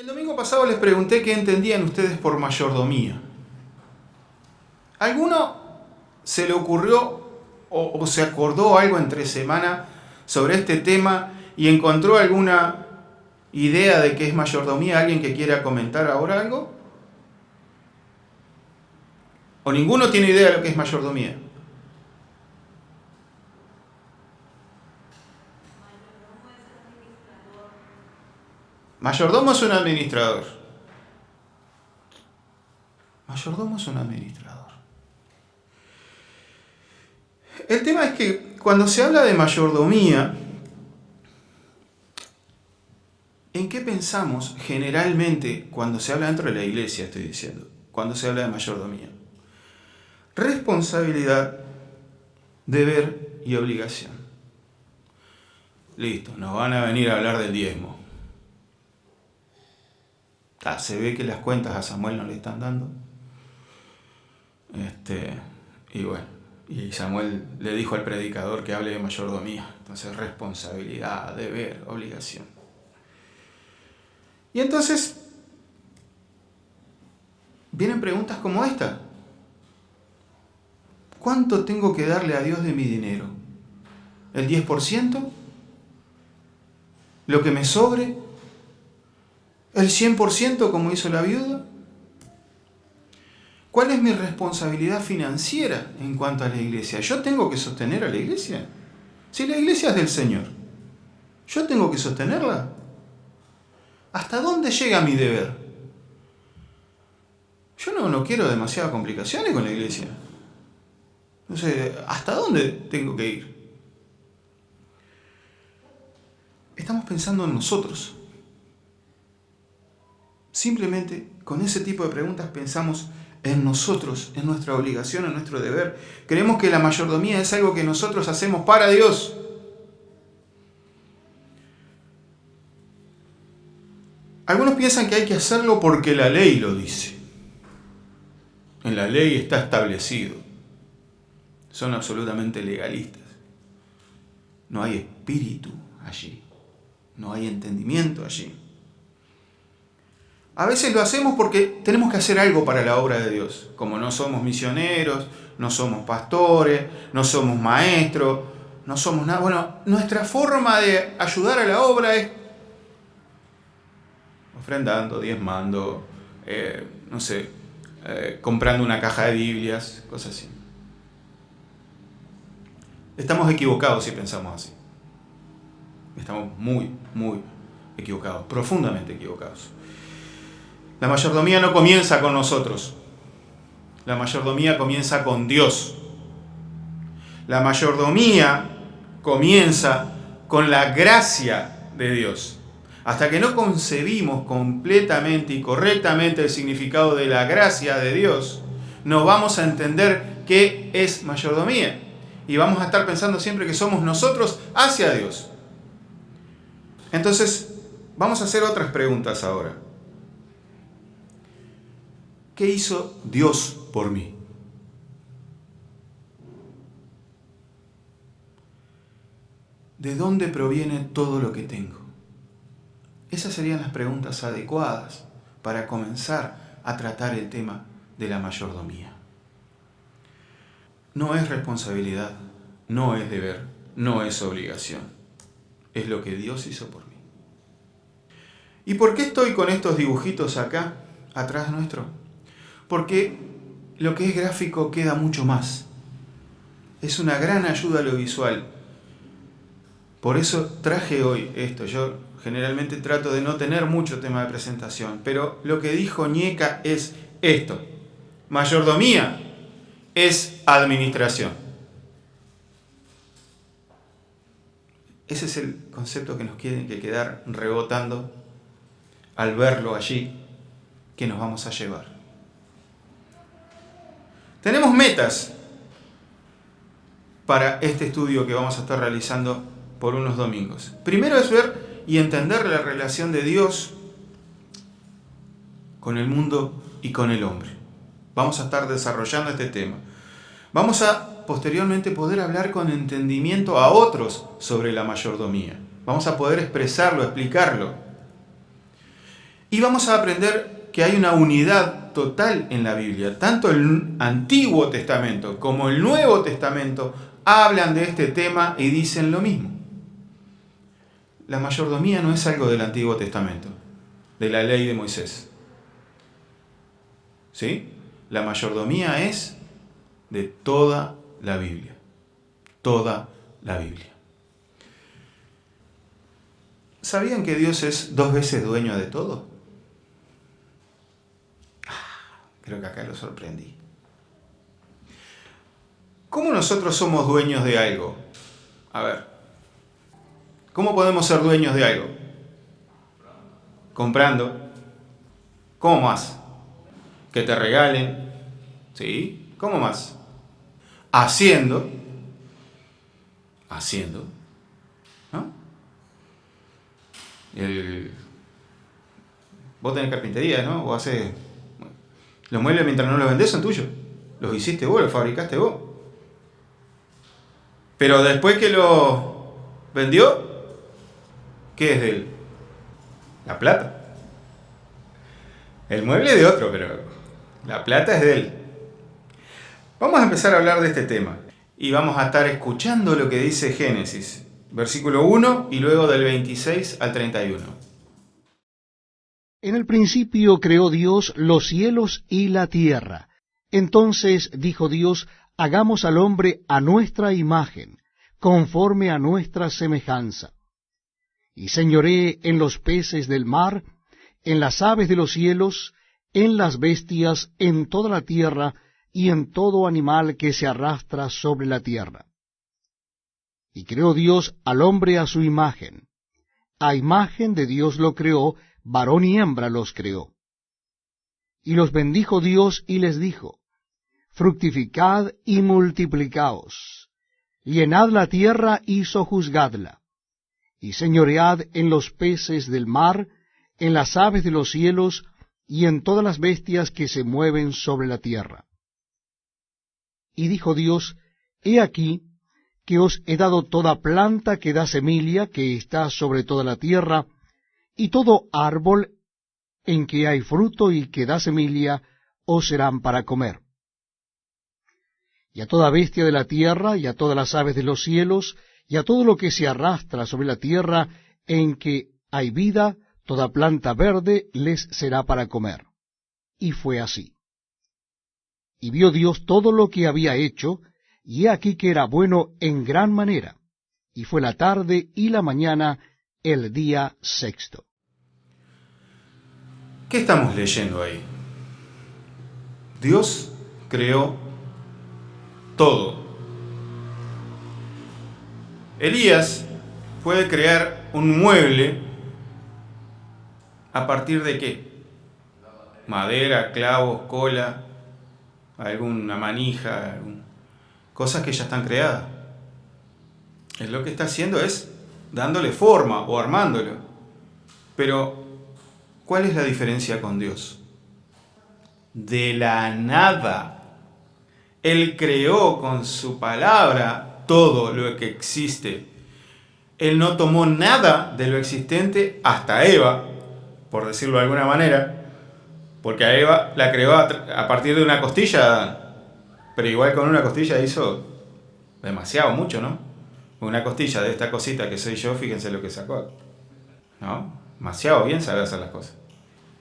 El domingo pasado les pregunté qué entendían ustedes por mayordomía. ¿Alguno se le ocurrió o se acordó algo entre semana sobre este tema y encontró alguna idea de qué es mayordomía? ¿Alguien que quiera comentar ahora algo? ¿O ninguno tiene idea de lo que es mayordomía? Mayordomo es un administrador. Mayordomo es un administrador. El tema es que cuando se habla de mayordomía, ¿en qué pensamos generalmente cuando se habla dentro de la iglesia, estoy diciendo, cuando se habla de mayordomía? Responsabilidad, deber y obligación. Listo, nos van a venir a hablar del diezmo. Se ve que las cuentas a Samuel no le están dando. Y bueno, y Samuel le dijo al predicador que hable de mayordomía. Entonces, responsabilidad, deber, obligación. Y entonces, vienen preguntas como esta. ¿Cuánto tengo que darle a Dios de mi dinero? ¿El 10%? ¿Lo que me sobre? ¿El 100% como hizo la viuda? ¿Cuál es mi responsabilidad financiera en cuanto a la iglesia? ¿Yo tengo que sostener a la iglesia? Si la iglesia es del Señor, ¿yo tengo que sostenerla? ¿Hasta dónde llega mi deber? Yo no quiero demasiadas complicaciones con la iglesia. Entonces, ¿hasta dónde tengo que ir? Estamos pensando en nosotros. Simplemente con ese tipo de preguntas pensamos en nosotros, en nuestra obligación, en nuestro deber. Creemos que la mayordomía es algo que nosotros hacemos para Dios. Algunos piensan que hay que hacerlo porque la ley lo dice. En la ley está establecido. Son absolutamente legalistas. No hay espíritu allí. No hay entendimiento allí. A veces lo hacemos porque tenemos que hacer algo para la obra de Dios. Como no somos misioneros, no somos pastores, no somos maestros, no somos nada. Bueno, nuestra forma de ayudar a la obra es ofrendando, diezmando, comprando una caja de Biblias, cosas así. Estamos equivocados si pensamos así. Estamos muy equivocados, profundamente equivocados. La mayordomía no comienza con nosotros. La mayordomía comienza con Dios. La mayordomía comienza con la gracia de Dios. Hasta que no concebimos completamente y correctamente el significado de la gracia de Dios, no vamos a entender qué es mayordomía. Y vamos a estar pensando siempre que somos nosotros hacia Dios. Entonces, vamos a hacer otras preguntas ahora. ¿Qué hizo Dios por mí? ¿De dónde proviene todo lo que tengo? Esas serían las preguntas adecuadas para comenzar a tratar el tema de la mayordomía. No es responsabilidad, no es deber, no es obligación. Es lo que Dios hizo por mí. ¿Y por qué estoy con estos dibujitos acá, atrás nuestro? Porque lo que es gráfico queda mucho más. Es una gran ayuda a lo visual. Por eso traje hoy esto. Yo generalmente trato de no tener mucho tema de presentación, pero lo que dijo Ñeca es esto. Mayordomía es administración. Ese es el concepto que nos tiene que quedar rebotando al verlo allí, que nos vamos a llevar. Tenemos metas para este estudio que vamos a estar realizando por unos domingos. Primero es ver y entender la relación de Dios con el mundo y con el hombre. Vamos a estar desarrollando este tema. Vamos a posteriormente poder hablar con entendimiento a otros sobre la mayordomía. Vamos a poder expresarlo, explicarlo. Y vamos a aprender que hay una unidad total en la Biblia. Tanto el Antiguo Testamento como el Nuevo Testamento hablan de este tema y dicen lo mismo. La mayordomía no es algo del Antiguo Testamento, de la ley de Moisés. ¿Sí? La mayordomía es de toda la Biblia. Toda la Biblia. ¿Sabían que Dios es 2 veces dueño de todo? Creo que acá lo sorprendí. ¿Cómo nosotros somos dueños de algo? A ver, ¿cómo podemos ser dueños de algo? Comprando. ¿Cómo más? Que te regalen. ¿Sí? ¿Cómo más? Haciendo. ¿No? Vos tenés carpintería, ¿no? Vos haces... Los muebles mientras no los vendés son tuyos. Los hiciste vos, los fabricaste vos. Pero después que los vendió, ¿qué es de él? La plata. El mueble es de otro, pero la plata es de él. Vamos a empezar a hablar de este tema. Y vamos a estar escuchando lo que dice Génesis, versículo 1 y luego del 26 al 31. En el principio creó Dios los cielos y la tierra. Entonces dijo Dios, hagamos al hombre a nuestra imagen, conforme a nuestra semejanza. Y señoree en los peces del mar, en las aves de los cielos, en las bestias, en toda la tierra, y en todo animal que se arrastra sobre la tierra. Y creó Dios al hombre a su imagen. A imagen de Dios lo creó, varón y hembra los creó. Y los bendijo Dios y les dijo, fructificad y multiplicaos, llenad la tierra y sojuzgadla, y señoread en los peces del mar, en las aves de los cielos, y en todas las bestias que se mueven sobre la tierra. Y dijo Dios, he aquí que os he dado toda planta que da semilla, que está sobre toda la tierra, y todo árbol en que hay fruto y que da semilla, os serán para comer. Y a toda bestia de la tierra, y a todas las aves de los cielos, y a todo lo que se arrastra sobre la tierra, en que hay vida, toda planta verde les será para comer. Y fue así. Y vio Dios todo lo que había hecho, y he aquí que era bueno en gran manera. Y fue la tarde y la mañana el día sexto. ¿Qué estamos leyendo ahí? Dios creó todo. Elías puede crear un mueble a partir de ¿qué? Madera, clavos, cola, alguna manija, cosas que ya están creadas. Él lo que está haciendo es dándole forma o armándolo. Pero, ¿cuál es la diferencia con Dios? De la nada. Él creó con su palabra todo lo que existe. Él no tomó nada de lo existente hasta Eva, por decirlo de alguna manera, porque a Eva la creó a partir de una costilla, pero igual con una costilla hizo demasiado, mucho, ¿no? Una costilla de esta cosita que soy yo, fíjense lo que sacó, ¿no? Demasiado bien sabe hacer las cosas.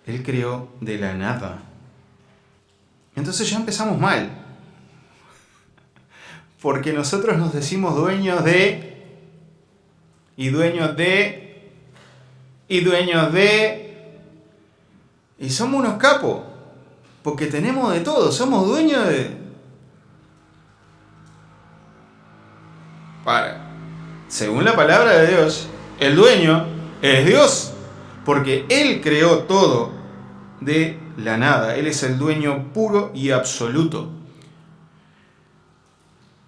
Él creó de la nada. Entonces ya empezamos mal. Porque nosotros nos decimos dueños de, y dueños de, y dueños de, y somos unos capos, porque tenemos de todo, somos dueños de... Según la palabra de Dios, el dueño es Dios, porque Él creó todo de la nada. Él es el dueño puro y absoluto.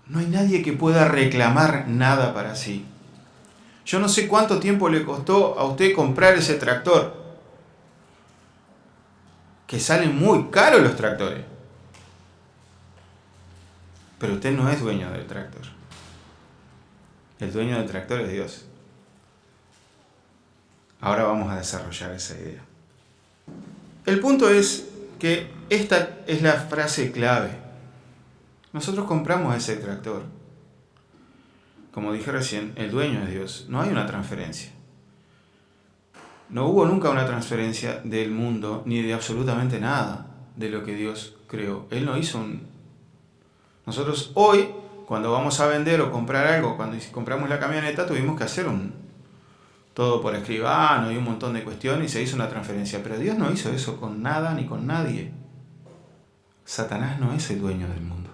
No hay nadie que pueda reclamar nada para sí. Yo no sé cuánto tiempo le costó a usted comprar ese tractor, que salen muy caros los tractores. Pero usted no es dueño del tractor. El dueño del tractor es Dios. Ahora vamos a desarrollar esa idea. El punto es que esta es la frase clave. Nosotros compramos ese tractor. Como dije recién, el dueño es Dios. No hay una transferencia. No hubo nunca una transferencia del mundo ni de absolutamente nada de lo que Dios creó. Él no hizo un... Nosotros hoy, cuando vamos a vender o comprar algo, cuando compramos la camioneta, tuvimos que hacer todo por escribano y un montón de cuestiones y se hizo una transferencia. Pero Dios no hizo eso con nada ni con nadie. Satanás no es el dueño del mundo.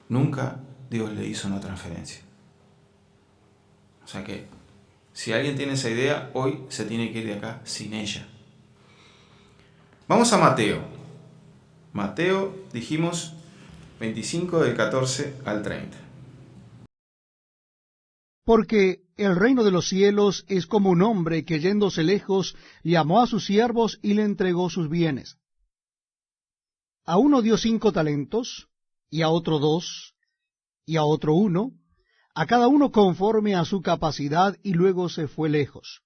Nunca Dios le hizo una transferencia. O sea que, si alguien tiene esa idea, hoy se tiene que ir de acá sin ella. Vamos a Mateo. Mateo, dijimos, 25 del 14 al 30. Porque el reino de los cielos es como un hombre que yéndose lejos llamó a sus siervos y le entregó sus bienes. A uno dio 5 talentos, y a otro 2, y a otro 1, a cada uno conforme a su capacidad, y luego se fue lejos.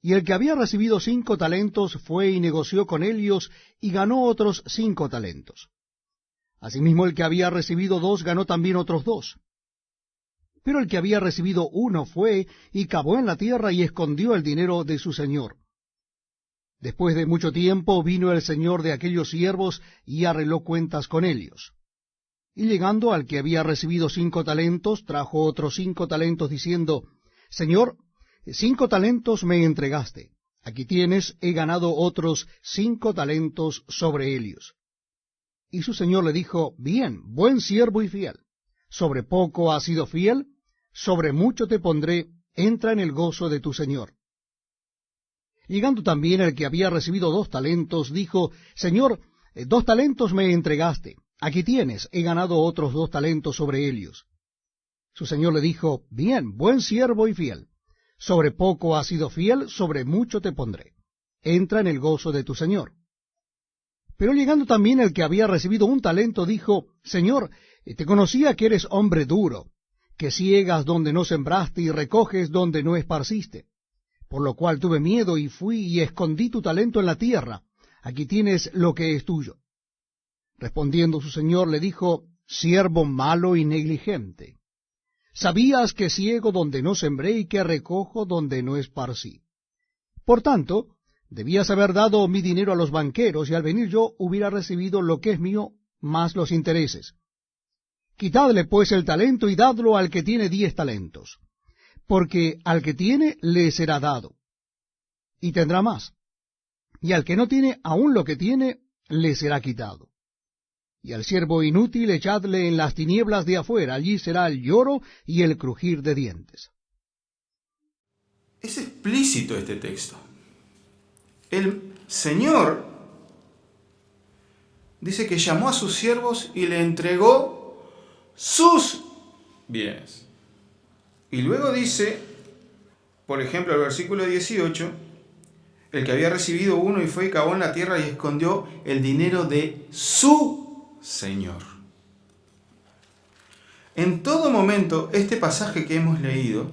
Y el que había recibido 5 talentos fue y negoció con ellos, y ganó otros 5 talentos. Asimismo el que había recibido 2 ganó también otros 2. Pero el que había recibido 1 fue y cavó en la tierra y escondió el dinero de su señor. Después de mucho tiempo vino el señor de aquellos siervos y arregló cuentas con ellos. Y llegando al que había recibido 5 talentos, trajo otros 5 talentos, diciendo, Señor, 5 talentos me entregaste. Aquí tienes, he ganado otros 5 talentos sobre ellos. Y su señor le dijo, Bien, buen siervo y fiel. Sobre poco has sido fiel, sobre mucho te pondré, entra en el gozo de tu señor. Llegando también el que había recibido 2 talentos, dijo, Señor, 2 talentos me entregaste. Aquí tienes, he ganado otros 2 talentos sobre ellos. Su señor le dijo, Bien, buen siervo y fiel. Sobre poco has sido fiel, sobre mucho te pondré. Entra en el gozo de tu señor. Pero llegando también el que había recibido 1 talento, dijo, Señor, te conocía que eres hombre duro, que ciegas donde no sembraste y recoges donde no esparciste. Por lo cual tuve miedo y fui y escondí tu talento en la tierra. Aquí tienes lo que es tuyo. Respondiendo su señor le dijo, Siervo malo y negligente. Sabías que ciego donde no sembré y que recojo donde no esparcí. Por tanto, debías haber dado mi dinero a los banqueros, y al venir yo hubiera recibido lo que es mío, más los intereses. Quitadle pues el talento y dadlo al que tiene 10 talentos, porque al que tiene le será dado, y tendrá más, y al que no tiene aún lo que tiene le será quitado. Y al siervo inútil echadle en las tinieblas de afuera, allí será el lloro y el crujir de dientes. Es explícito este texto. El Señor dice que llamó a sus siervos y le entregó sus bienes. Y luego dice, por ejemplo, el versículo 18, el que había recibido 1 y fue y cavó en la tierra y escondió el dinero de su Señor. En todo momento, este pasaje que hemos leído,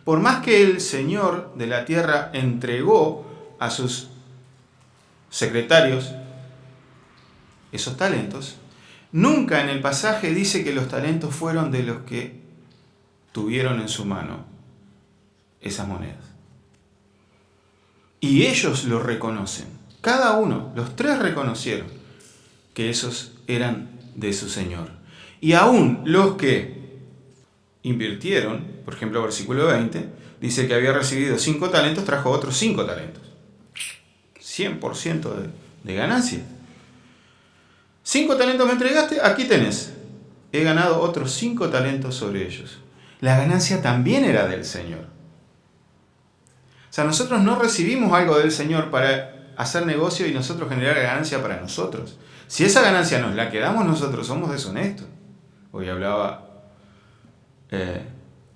por más que el Señor de la tierra entregó a sus secretarios esos talentos, nunca en el pasaje dice que los talentos fueron de los que tuvieron en su mano esas monedas. Y ellos lo reconocen. Cada uno, los 3 reconocieron que esos eran de su Señor. Y aún los que invirtieron, por ejemplo, versículo 20, dice que había recibido 5 talentos, trajo otros 5 talentos. 100% de ganancia. 5 talentos me entregaste, aquí tenés. He ganado otros 5 talentos sobre ellos. La ganancia también era del Señor. O sea, nosotros no recibimos algo del Señor para hacer negocio y nosotros generar ganancia para nosotros. Si esa ganancia nos la quedamos nosotros, somos deshonestos. Hoy hablaba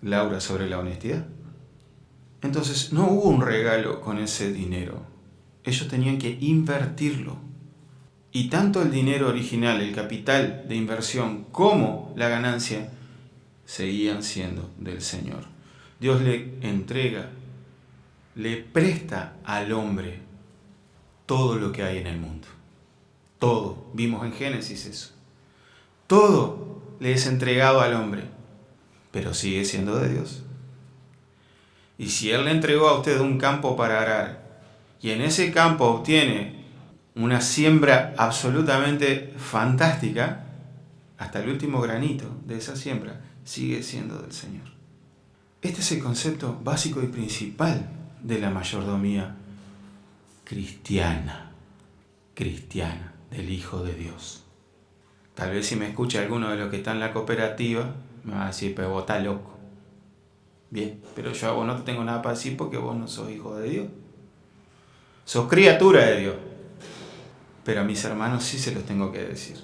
Laura sobre la honestidad. Entonces, no hubo un regalo con ese dinero. Ellos tenían que invertirlo. Y tanto el dinero original, el capital de inversión, como la ganancia, seguían siendo del Señor. Dios le entrega, le presta al hombre todo lo que hay en el mundo. Todo. Vimos en Génesis eso. Todo le es entregado al hombre, pero sigue siendo de Dios. Y si Él le entregó a usted un campo para arar, y en ese campo obtiene una siembra absolutamente fantástica, hasta el último granito de esa siembra sigue siendo del Señor. Este es el concepto básico y principal de la mayordomía cristiana, del Hijo de Dios. Tal vez si me escucha alguno de los que están en la cooperativa, me va a decir, pero vos estás loco. Bien, pero yo a vos no te tengo nada para decir porque vos no sos hijo de Dios. Sos criatura de Dios. Pero a mis hermanos sí se los tengo que decir.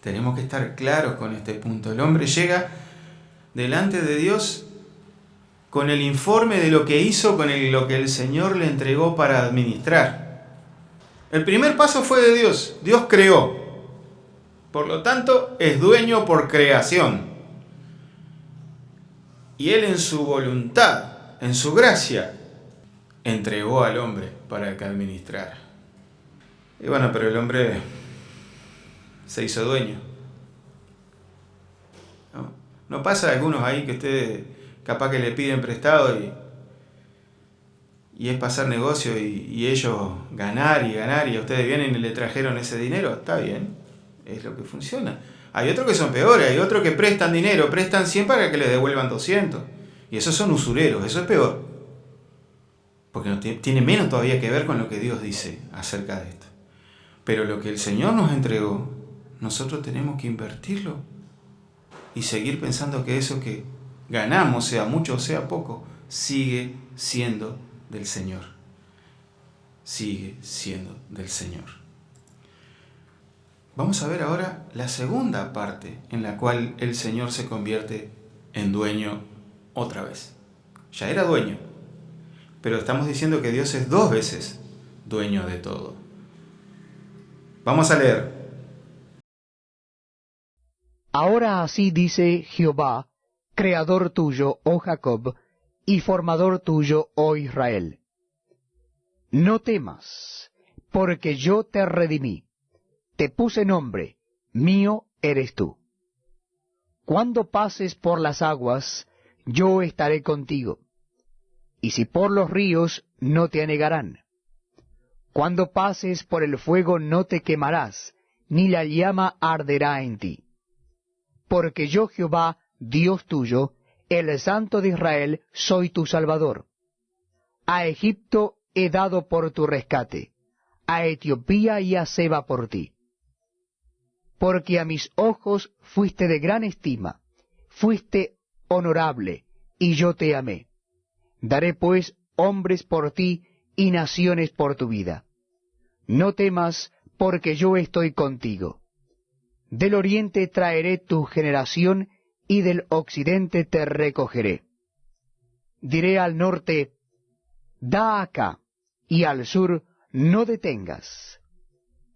Tenemos que estar claros con este punto. El hombre llega delante de Dios con el informe de lo que hizo, con lo que el Señor le entregó para administrar. El primer paso fue de Dios. Dios creó. Por lo tanto, es dueño por creación. Y Él en su voluntad, en su gracia, entregó al hombre para que administrara. Y bueno, pero el hombre se hizo dueño. ¿No pasa a algunos ahí que ustedes capaz que le piden prestado y es pasar negocio y ellos ganar y a ustedes vienen y le trajeron ese dinero? Está bien, es lo que funciona. Hay otros que son peores, hay otros que prestan dinero, prestan 100 para que les devuelvan 200. Y esos son usureros, eso es peor. Porque tiene menos todavía que ver con lo que Dios dice acerca de esto. Pero lo que el Señor nos entregó, nosotros tenemos que invertirlo y seguir pensando que eso que ganamos, sea mucho o sea poco, sigue siendo del Señor. Sigue siendo del Señor. Vamos a ver ahora la segunda parte en la cual el Señor se convierte en dueño otra vez. Ya era dueño, pero estamos diciendo que Dios es 2 veces dueño de todo. Vamos a leer. Ahora así dice Jehová, creador tuyo, oh Jacob, y formador tuyo, oh Israel. No temas, porque yo te redimí, te puse nombre, mío eres tú. Cuando pases por las aguas, yo estaré contigo, y si por los ríos, no te anegarán. Cuando pases por el fuego, no te quemarás, ni la llama arderá en ti. Porque yo Jehová, Dios tuyo, el Santo de Israel, soy tu Salvador. A Egipto he dado por tu rescate, a Etiopía y a Seba por ti. Porque a mis ojos fuiste de gran estima, fuiste honorable, y yo te amé. Daré pues hombres por ti y naciones por tu vida. No temas, porque yo estoy contigo. Del oriente traeré tu generación, y del occidente te recogeré. Diré al norte, da acá, y al sur, no detengas.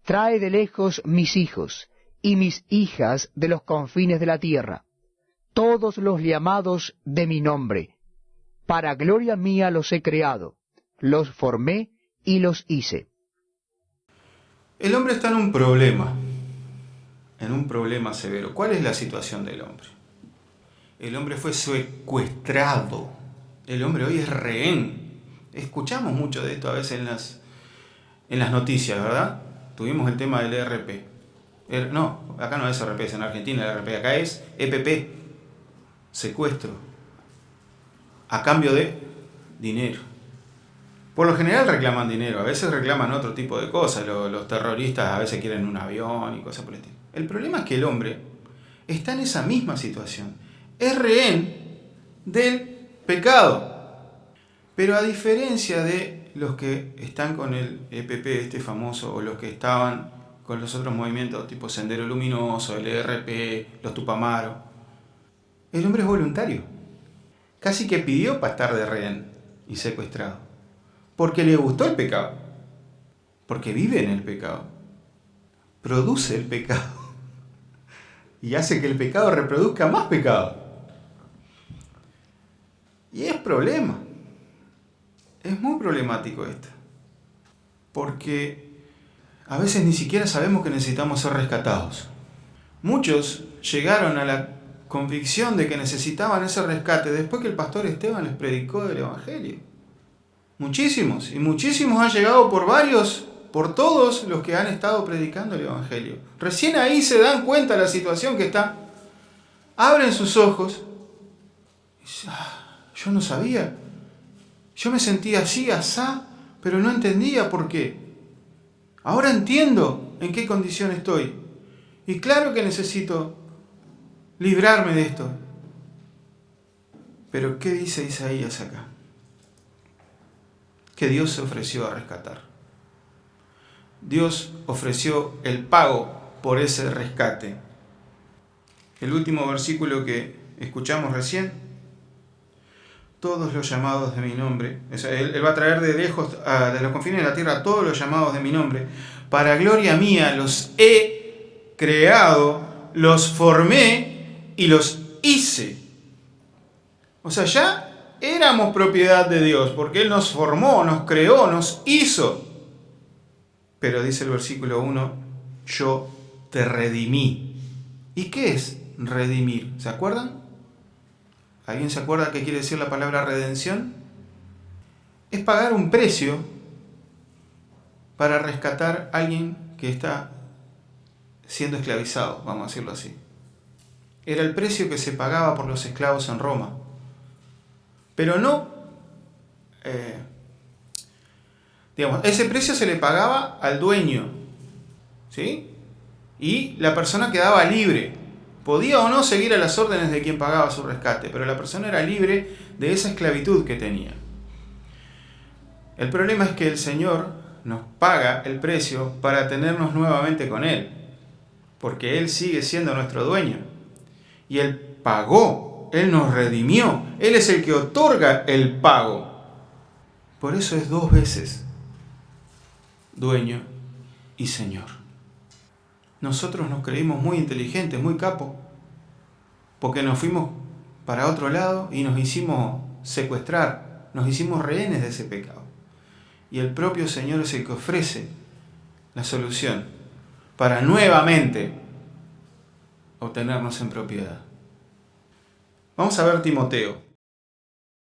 Trae de lejos mis hijos, y mis hijas de los confines de la tierra, todos los llamados de mi nombre. Para gloria mía los he creado, los formé y los hice. El hombre está en un problema severo. ¿Cuál es la situación del hombre? El hombre fue secuestrado. El hombre hoy es rehén. Escuchamos mucho de esto a veces en las noticias, ¿verdad? Tuvimos el tema del ERP. No, acá no es ERP, es en Argentina el ERP. Acá es EPP, secuestro, a cambio de dinero. Por lo general reclaman dinero, a veces reclaman otro tipo de cosas. Los terroristas a veces quieren un avión y cosas por el estilo. El problema es que el hombre está en esa misma situación. Es rehén del pecado. Pero a diferencia de los que están con el EPP, este famoso, o los que estaban con los otros movimientos tipo Sendero Luminoso, el ERP, los Tupamaros, el hombre es voluntario. Casi que pidió para estar de rehén y secuestrado. Porque le gustó el pecado. Porque vive en el pecado. Produce el pecado. Y hace que el pecado reproduzca más pecado. Y es problema. Es muy problemático esto. porque a veces ni siquiera sabemos que necesitamos ser rescatados. Muchos llegaron a la convicción de que necesitaban ese rescate después que el pastor Esteban les predicó del Evangelio. Muchísimos, y muchísimos han llegado por todos los que han estado predicando el Evangelio. Recién ahí se dan cuenta de la situación que está. Abren sus ojos y dicen, yo no sabía. Yo me sentía así, asá, pero no entendía por qué. Ahora entiendo en qué condición estoy. Y claro que necesito librarme de esto. Pero ¿qué dice Isaías acá? Que Dios se ofreció a rescatar. Dios ofreció el pago por ese rescate. El último versículo que escuchamos recién: todos los llamados de mi nombre. O sea, él va a traer de lejos, de los confines de la tierra, a todos los llamados de mi nombre. Para gloria mía los he creado, los formé y los hice. O sea, ya éramos propiedad de Dios, porque Él nos formó, nos creó, nos hizo. Pero dice el versículo 1, yo te redimí. ¿Y qué es redimir? ¿Se acuerdan? ¿Alguien se acuerda qué quiere decir la palabra redención? Es pagar un precio para rescatar a alguien que está siendo esclavizado, vamos a decirlo así. Era el precio que se pagaba por los esclavos en Roma. Pero no, ese precio se le pagaba al dueño, ¿sí? Y la persona quedaba libre. Podía o no seguir a las órdenes de quien pagaba su rescate, pero la persona era libre de esa esclavitud que tenía. El problema es que el Señor nos paga el precio para tenernos nuevamente con Él, porque Él sigue siendo nuestro dueño. Y Él pagó, Él nos redimió, Él es el que otorga el pago. Por eso es 2 veces dueño y Señor. Nosotros nos creímos muy inteligentes, muy capos, porque nos fuimos para otro lado y nos hicimos secuestrar, nos hicimos rehenes de ese pecado. Y el propio Señor es el que ofrece la solución para nuevamente obtenernos en propiedad. Vamos a ver Timoteo.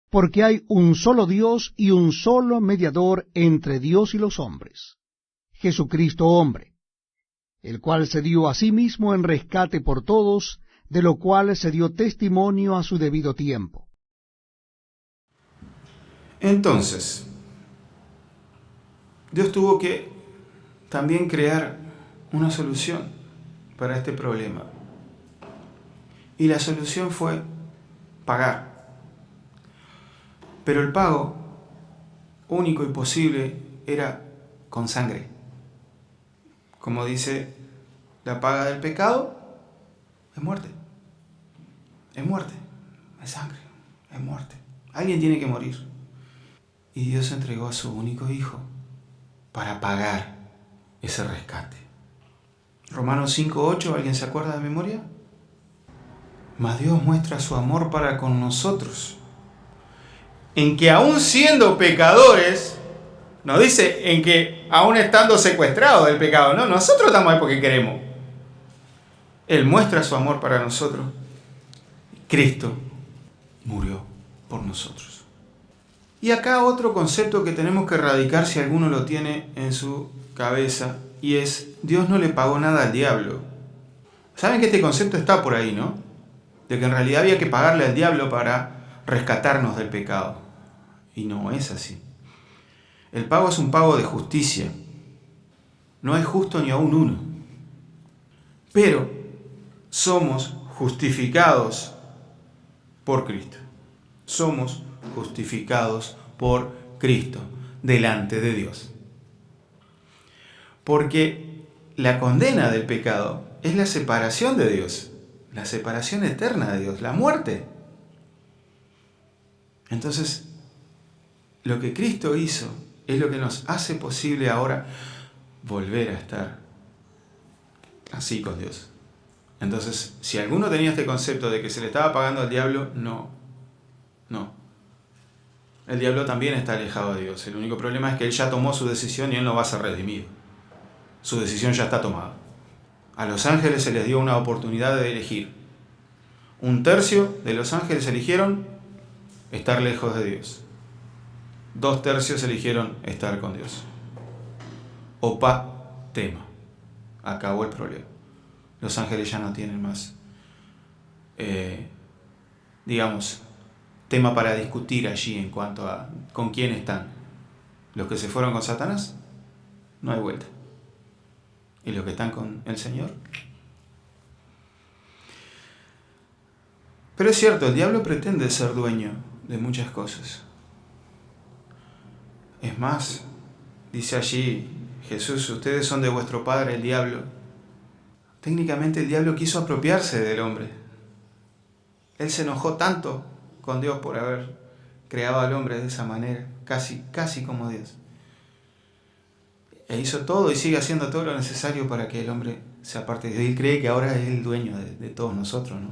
Porque hay un solo Dios y un solo mediador entre Dios y los hombres, Jesucristo hombre, el cual se dio a sí mismo en rescate por todos, de lo cual se dio testimonio a su debido tiempo. Entonces, Dios tuvo que también crear una solución para este problema. Y la solución fue pagar. Pero el pago único y posible era con sangre. Como dice, la paga del pecado es muerte. Es muerte. Es sangre. Es muerte. Alguien tiene que morir. Y Dios entregó a su único hijo para pagar ese rescate. Romanos 5:8, ¿alguien se acuerda de memoria? Mas Dios muestra su amor para con nosotros, en que aún siendo pecadores, no dice en que aún estando secuestrados del pecado, no, nosotros estamos ahí porque queremos. Él muestra su amor para nosotros. Cristo murió por nosotros. Y acá otro concepto que tenemos que erradicar si alguno lo tiene en su cabeza, y es, Dios no le pagó nada al diablo. ¿Saben que este concepto está por ahí, no? De que en realidad había que pagarle al diablo para rescatarnos del pecado. Y no es así. El pago es un pago de justicia. No es justo ni aún uno. Pero somos justificados por Cristo. Somos justificados por Cristo delante de Dios. Porque la condena del pecado es la separación de Dios, la separación eterna de Dios, la muerte. Entonces, lo que Cristo hizo es lo que nos hace posible ahora volver a estar así con Dios. Entonces, si alguno tenía este concepto de que se le estaba pagando al diablo, no. El diablo también está alejado de Dios. El único problema es que él ya tomó su decisión y él no va a ser redimido. Su decisión ya está tomada. A los ángeles se les dio una oportunidad de elegir. Un tercio de los ángeles eligieron estar lejos de Dios. 2/3 eligieron estar con Dios. Opa, tema. Acabó el problema. Los ángeles ya no tienen más, tema para discutir allí en cuanto a con quién están. Los que se fueron con Satanás, no hay vuelta. Y los que están con el Señor. Pero es cierto, el diablo pretende ser dueño de muchas cosas. Es más, dice allí Jesús, ustedes son de vuestro padre el diablo. Técnicamente el diablo quiso apropiarse del hombre. Él se enojó tanto con Dios por haber creado al hombre de esa manera, casi como Dios. E hizo todo y sigue haciendo todo lo necesario para que el hombre se aparte de Dios. Él cree que ahora es el dueño de todos nosotros, ¿no?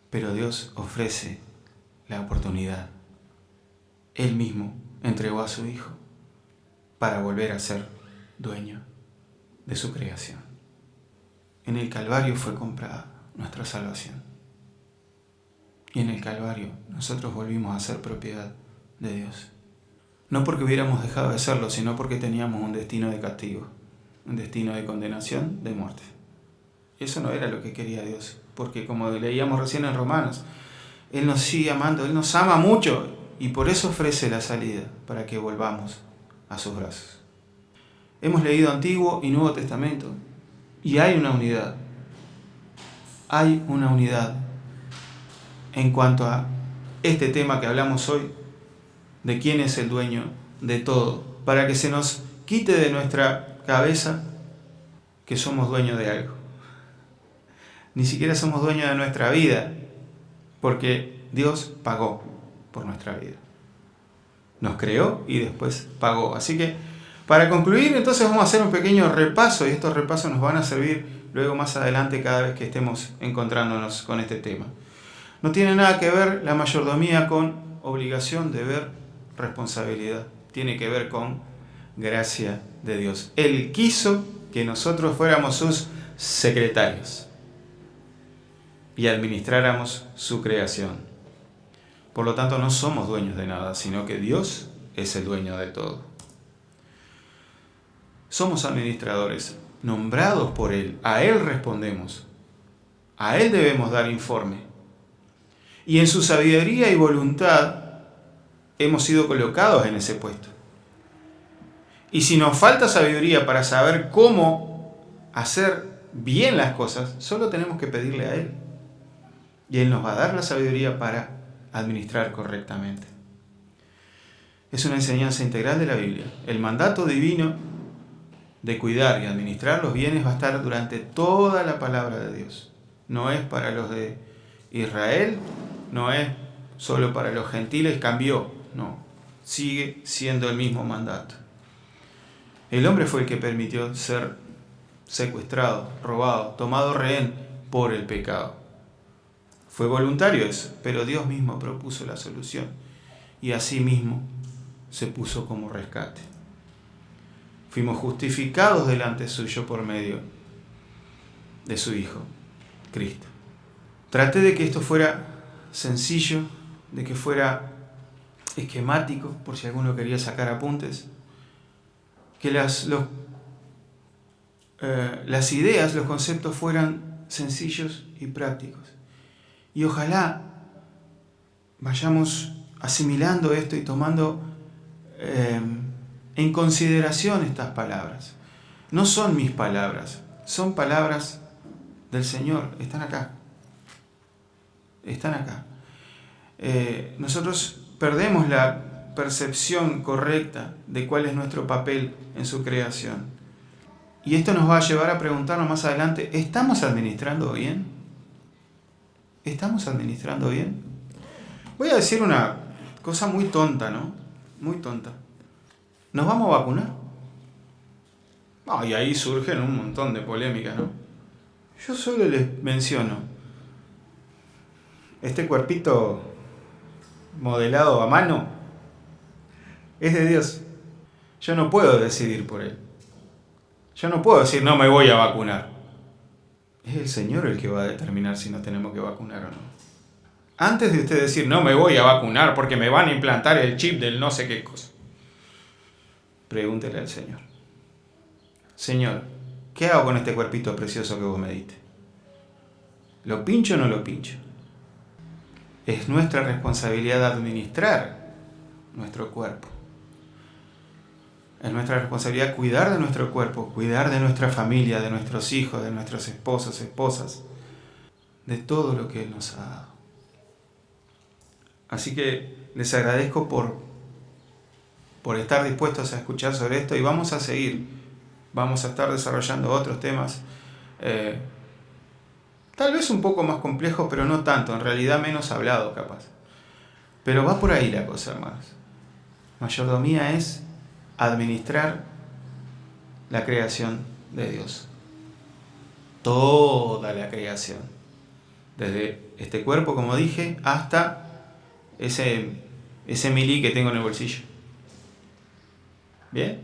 Pero Dios ofrece la oportunidad. Él mismo entregó a su Hijo para volver a ser dueño de su creación. En el Calvario fue comprada nuestra salvación. Y en el Calvario nosotros volvimos a ser propiedad de Dios. No porque hubiéramos dejado de serlo, sino porque teníamos un destino de castigo, un destino de condenación, de muerte. Eso no era lo que quería Dios, porque como leíamos recién en Romanos, Él nos sigue amando, Él nos ama mucho y por eso ofrece la salida, para que volvamos a sus brazos. Hemos leído Antiguo y Nuevo Testamento y hay una unidad. Hay una unidad en cuanto a este tema que hablamos hoy, de quién es el dueño de todo, para que se nos quite de nuestra cabeza que somos dueños de algo. Ni siquiera somos dueños de nuestra vida, porque Dios pagó por nuestra vida. Nos creó y después pagó. Así que, para concluir, entonces vamos a hacer un pequeño repaso, y estos repasos nos van a servir luego más adelante cada vez que estemos encontrándonos con este tema. No tiene nada que ver la mayordomía con obligación, deber, responsabilidad. Tiene que ver con gracia de Dios. Él quiso que nosotros fuéramos sus secretarios y administráramos su creación. Por lo tanto, no somos dueños de nada, sino que Dios es el dueño de todo. Somos administradores, nombrados por Él. A Él respondemos. A Él debemos dar informe. Y en su sabiduría y voluntad hemos sido colocados en ese puesto. Y si nos falta sabiduría para saber cómo hacer bien las cosas, solo tenemos que pedirle a Él. Y Él nos va a dar la sabiduría para administrar correctamente. Es una enseñanza integral de la Biblia. El mandato divino de cuidar y administrar los bienes va a estar durante toda la palabra de Dios. No es para los de Israel, no es solo para los gentiles, cambió. No, sigue siendo el mismo mandato. El hombre fue el que permitió ser secuestrado, robado, tomado rehén por el pecado. Fue voluntario eso, pero Dios mismo propuso la solución y así mismo se puso como rescate. Fuimos justificados delante suyo por medio de su Hijo, Cristo. Traté de que esto fuera sencillo, de que fuera esquemático, por si alguno quería sacar apuntes, que las ideas, los conceptos fueran sencillos y prácticos. Y ojalá vayamos asimilando esto y tomando en consideración estas palabras. No son mis palabras, son palabras del Señor. Están acá. Están acá. Nosotros perdemos la percepción correcta de cuál es nuestro papel en su creación. Y esto nos va a llevar a preguntarnos más adelante, ¿estamos administrando bien? ¿Estamos administrando bien? Voy a decir una cosa muy tonta, ¿no? Muy tonta. ¿Nos vamos a vacunar? Y ahí surgen un montón de polémicas, ¿no? Yo solo les menciono este cuerpito modelado a mano Es de Dios. Yo no puedo decidir por él. Yo no puedo decir no me voy a vacunar. Es el Señor el que va a determinar si nos tenemos que vacunar o no. Antes de usted decir no me voy a vacunar porque me van a implantar el chip del no sé qué cosa, pregúntele al Señor. Señor, ¿qué hago con este cuerpito precioso que vos me diste? ¿Lo pincho o no lo pincho? Es nuestra responsabilidad administrar nuestro cuerpo. Es nuestra responsabilidad cuidar de nuestro cuerpo, cuidar de nuestra familia, de nuestros hijos, de nuestros esposos, esposas, de todo lo que Él nos ha dado. Así que les agradezco por estar dispuestos a escuchar sobre esto y vamos a seguir. Vamos a estar desarrollando otros temas, tal vez un poco más complejos, pero no tanto, en realidad menos hablado capaz. Pero va por ahí la cosa, hermanos. Mayordomía es administrar la creación de Dios. Toda la creación. Desde este cuerpo, como dije, hasta ese milí que tengo en el bolsillo. ¿Bien?